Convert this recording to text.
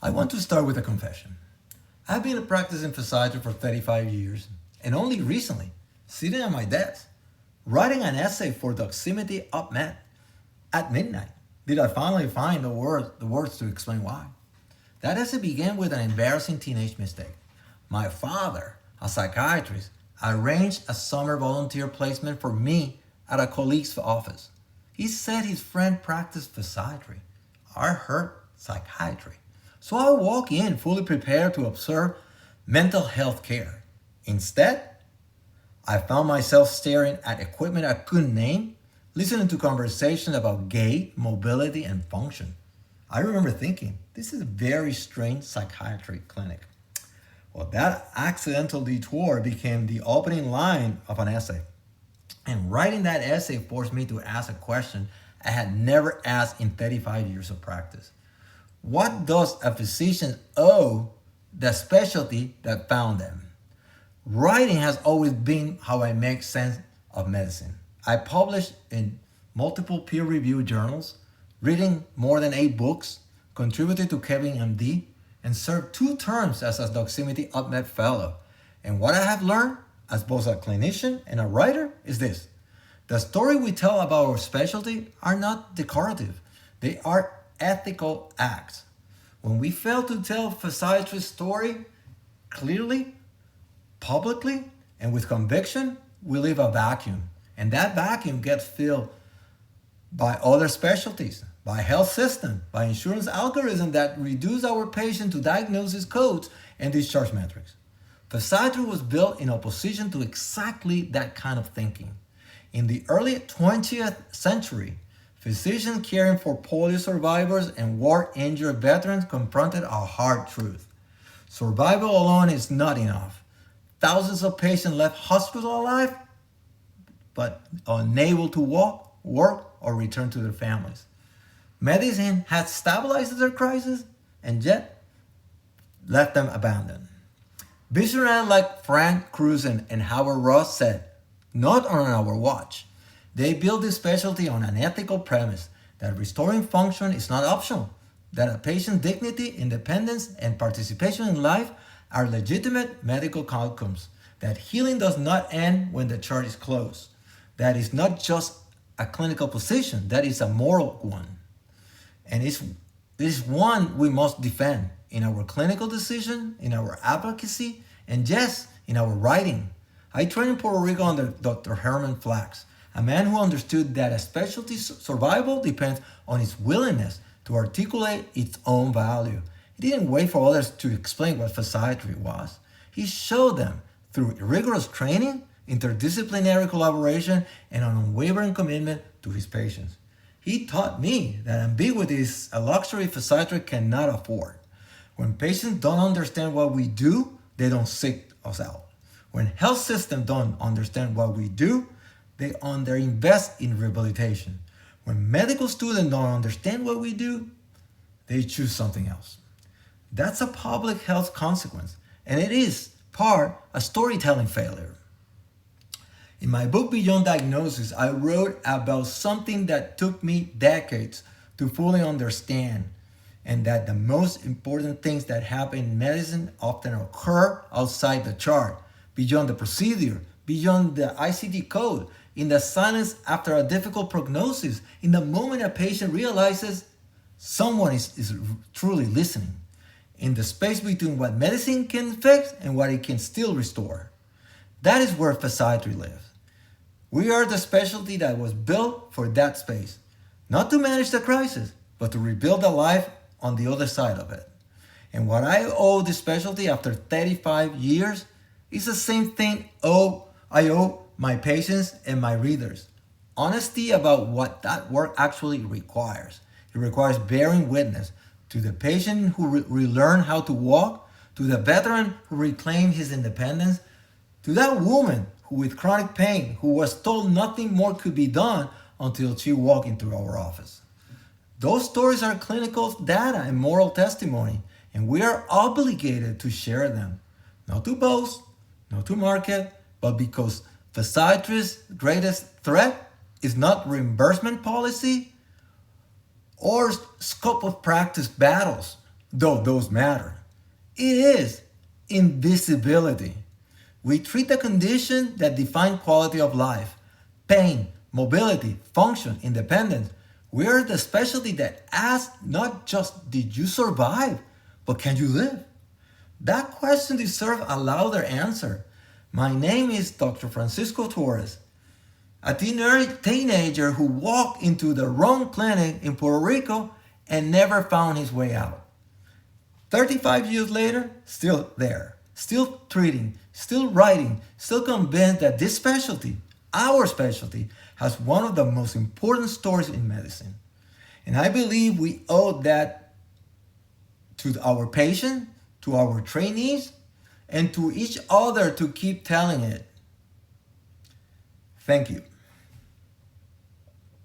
I want to start with a confession. I've been practicing physiatry for 35 years, and only recently, sitting at my desk, writing an essay for Doximity Up Med at midnight, did I finally find the words to explain why. That essay began with an embarrassing teenage mistake. My father, a psychiatrist, arranged a summer volunteer placement for me at a colleague's office. He said his friend practiced physiatry. I heard psychiatry. So I walk in fully prepared to observe mental health care. Instead, I found myself staring at equipment I couldn't name, listening to conversations about gait, mobility, and function. I remember thinking, this is a very strange psychiatry clinic. Well, that accidental detour became the opening line of an essay. And writing that essay forced me to ask a question I had never asked in 35 years of practice. What does a physician owe the specialty that found them? Writing has always been how I make sense of medicine. I published in multiple peer-reviewed journals, reading more than 8 books, contributed to Kevin MD, and served 2 terms as a Doximity UpMed Fellow. And what I have learned, as both a clinician and a writer, is this. The story we tell about our specialty are not decorative. They are ethical acts. When we fail to tell physiatrist's story clearly, publicly, and with conviction, we leave a vacuum. And that vacuum gets filled by other specialties, by health system, by insurance algorithms that reduce our patient to diagnosis codes and discharge metrics. Physiatry was built in opposition to exactly that kind of thinking. In the early 20th century, physicians caring for polio survivors and war-injured veterans confronted a hard truth. Survival alone is not enough. Thousands of patients left hospital alive, but unable to walk, work, or return to their families. Medicine had stabilized their crisis and yet left them abandoned. Visionaries like Frank Cruz and Howard Ross said, not on our watch. They built this specialty on an ethical premise that restoring function is not optional, that a patient's dignity, independence, and participation in life are legitimate medical outcomes, that healing does not end when the chart is closed, that is not just a clinical position, that is a moral one. And it is one we must defend in our clinical decision, in our advocacy, and yes, in our writing. I trained in Puerto Rico under Dr. Herman Flax, a man who understood that a specialty's survival depends on its willingness to articulate its own value. He didn't wait for others to explain what physiatry was. He showed them through rigorous training, interdisciplinary collaboration, and an unwavering commitment to his patients. He taught me that ambiguity is a luxury physiatry cannot afford. When patients don't understand what we do, they don't seek us out. When health systems don't understand what we do, they underinvest in rehabilitation. When medical students don't understand what we do, they choose something else. That's a public health consequence, and it is part a storytelling failure. In my book Beyond Diagnosis, I wrote about something that took me decades to fully understand, and that the most important things that happen in medicine often occur outside the chart, beyond the procedure, beyond the ICD code, in the silence after a difficult prognosis, in the moment a patient realizes someone is truly listening, in the space between what medicine can fix and what it can still restore. That is where physiatry lives. We are the specialty that was built for that space, not to manage the crisis, but to rebuild a life on the other side of it. And what I owe this specialty after 35 years is the same thing I owe my patients and my readers. Honesty about what that work actually requires. It requires bearing witness to the patient who relearned how to walk, to the veteran who reclaimed his independence, to that woman who with chronic pain, who was told nothing more could be done until she walked into our office. Those stories are clinical data and moral testimony, and we are obligated to share them. Not to boast, not to market, but because physiatrist's greatest threat is not reimbursement policy or scope of practice battles. though those matter. It is invisibility. We treat the condition that define quality of life: pain, mobility, function, independence. We're the specialty that asks not just did you survive, but can you live? That question deserves a louder answer. My name is Dr. Francisco Torres, a teenager who walked into the wrong clinic in Puerto Rico and never found his way out. 35 years later, still there, still treating, still writing, still convinced that this specialty, our specialty, has one of the most important stories in medicine. And I believe we owe that to our patients, to our trainees, and to each other to keep telling it. Thank you.